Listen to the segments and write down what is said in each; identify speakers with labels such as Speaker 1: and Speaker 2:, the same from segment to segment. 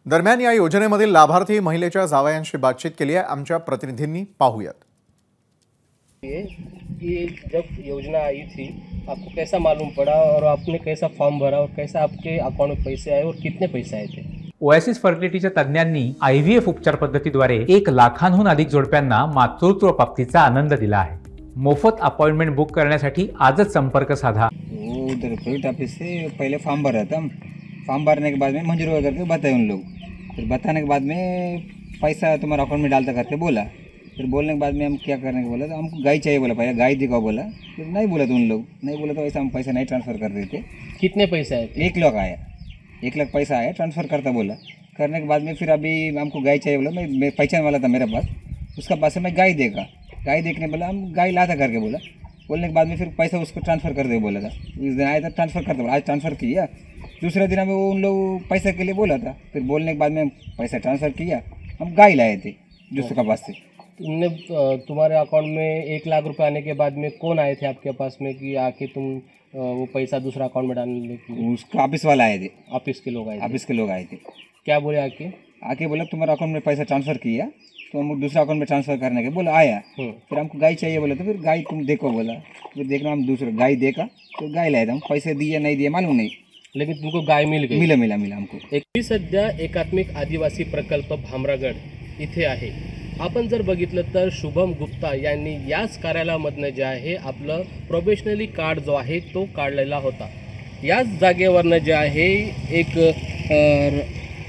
Speaker 1: दरम्यान या योजनेमधील लाभार्थी महिलेच्या जावयांशी बातचीत केली आहे। आमच्या प्रतिनिधींनी पाहूयात।
Speaker 2: ये जब योजना आई थी आपको कैसा मालूम पड़ा और आपने कैसा फॉर्म भरा और कैसा आपके अकाउंट में पैसे आए और कितने पैसे आए थे?
Speaker 3: ओएसिस फर्टिलिटीच्या तज्ज्ञांनी IVF उपचार पद्धतीद्वारे 1 लाखांहून अधिक जोडप्यांना मातृत्व प्राप्तीचा आनंद दिला आहे। मोफत अपॉइंटमेंट बुक करण्यासाठी आजच संपर्क साधा।
Speaker 4: उधर प्रोजेक्ट ऑफिस से पहले फॉर्म भरा था। फॉर्म भरने के बाद में मंजूर होकर के बताए उन लोग, फिर बताने के बाद में पैसा तुम्हारा अकाउंट में डालता करके बोला। फिर बोलने के बाद में हम क्या करने के बोला, तो हमको गाय चाहिए बोला, पहले गाय दिखाओ बोला। फिर नहीं बोला तो उन लोग नहीं बोला, तो ऐसा हम पैसा नहीं ट्रांसफ़र कर देते।
Speaker 2: कितने पैसे आए थे?
Speaker 4: 1 लाख आया, 1 लाख पैसा आया, ट्रांसफ़र करता बोला। करने के बाद में फिर अभी हमको गाय चाहिए बोला, मैं पहचान वाला था मेरे पास, उसका पास से मैं गाय देखा, गाय देखने बोला हम गाय लाता करके बोला। बोलने के बाद में फिर पैसा उसको ट्रांसफ़र कर दे बोला था। इस दिन आया था ट्रांसफ़र करता बोला, आज ट्रांसफ़र किया। दूसरे दिन हमें वो उन लोग पैसे के लिए बोला था, फिर बोलने के बाद में पैसा ट्रांसफ़र किया, हम गाय लाए थे दूसरे के पास से।
Speaker 2: तुमने तुम्हारे अकाउंट में 1 लाख रुपए आने के बाद में कौन आए थे आपके पास में कि आके तुम वो पैसा दूसरा अकाउंट में डालने के?
Speaker 4: उसका ऑफिस वाला आए थे,
Speaker 2: ऑफिस के लोग आए थे।
Speaker 4: ऑफिस के लोग आए थे।
Speaker 2: क्या बोले आके
Speaker 4: बोला तुम्हारा अकाउंट में पैसा ट्रांसफ़र किया, तो हम दूसरा अकाउंट में ट्रांसफ़र करने के बोला आया। फिर हमको गाय चाहिए बोला, तो फिर गाय तुम देखो बोला, फिर देखना हम दूसरा गाय देखा तो गाय लाए थे। हम पैसे दिए नहीं दिए मालूम नहीं,
Speaker 2: लेकिन तुमको गाय मिल गई?
Speaker 4: मिला हमको।
Speaker 2: एक सध्या एकात्मिक आदिवासी प्रकल्प भामरागड इथे आहे। आपण जर बघितलं तर शुभम गुप्ता यांनी याच कार्यालयामधनं जे आहे आपलं प्रोबेशनरी कार्ड जो आहे तो काढलेला होता। याच जागेवरनं जे आहे एक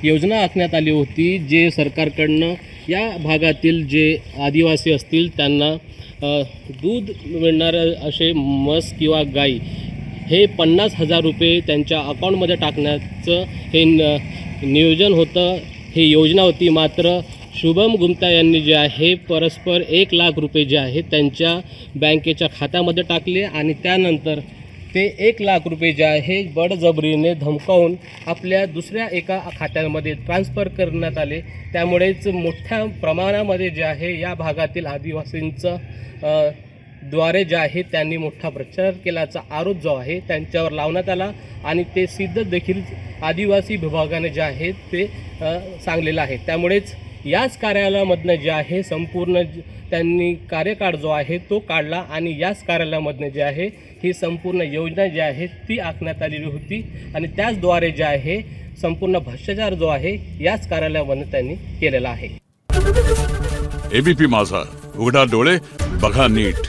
Speaker 2: योजना आखण्यात आली होती, जे सरकारकडनं या भागातील जे आदिवासी असतील त्यांना दूध मिळणारे असे म्हस किंवा गाई हे 50,000 रुपये त्यांच्या अकाउंटमध्ये टाकण्याचं हे नियोजन होतं, हे योजना होती। मात्र शुभम गुप्ता यांनी जे आहे परस्पर 1 लाख रुपये जे आहे त्यांच्या बँकेच्या खात्यामध्ये टाकले आणि त्यानंतर ते 1 लाख रुपये जे आहे बळजबरीने धमकावून आपल्या दुसऱ्या एका खात्यामध्ये ट्रान्सफर करण्यात आले। त्यामुळेच मोठ्या प्रमाणामध्ये जे आहे या भागातील आदिवासींचं द्वारे जे आहे त्यांनी मोठा प्रचार केल्याचा आरोप जो आहे त्यांच्यावर लावण्यात आला आणि ते सिद्ध देखील आदिवासी विभागाने जे आहे ते सांगलेलं आहे। त्यामुळेच याच कार्यालयामधनं जे आहे संपूर्ण त्यांनी कार्यकाळ जो आहे तो काढला आणि याच कार्यालयामधनं जे आहे ही संपूर्ण योजना जी आहे ती आखण्यात आलेली होती आणि त्याचद्वारे जे आहे संपूर्ण भ्रष्टाचार जो आहे याच कार्यालयामधनं त्यांनी केलेला आहे।
Speaker 5: एबीपी माझा, उघडा डोळे बघा नीट।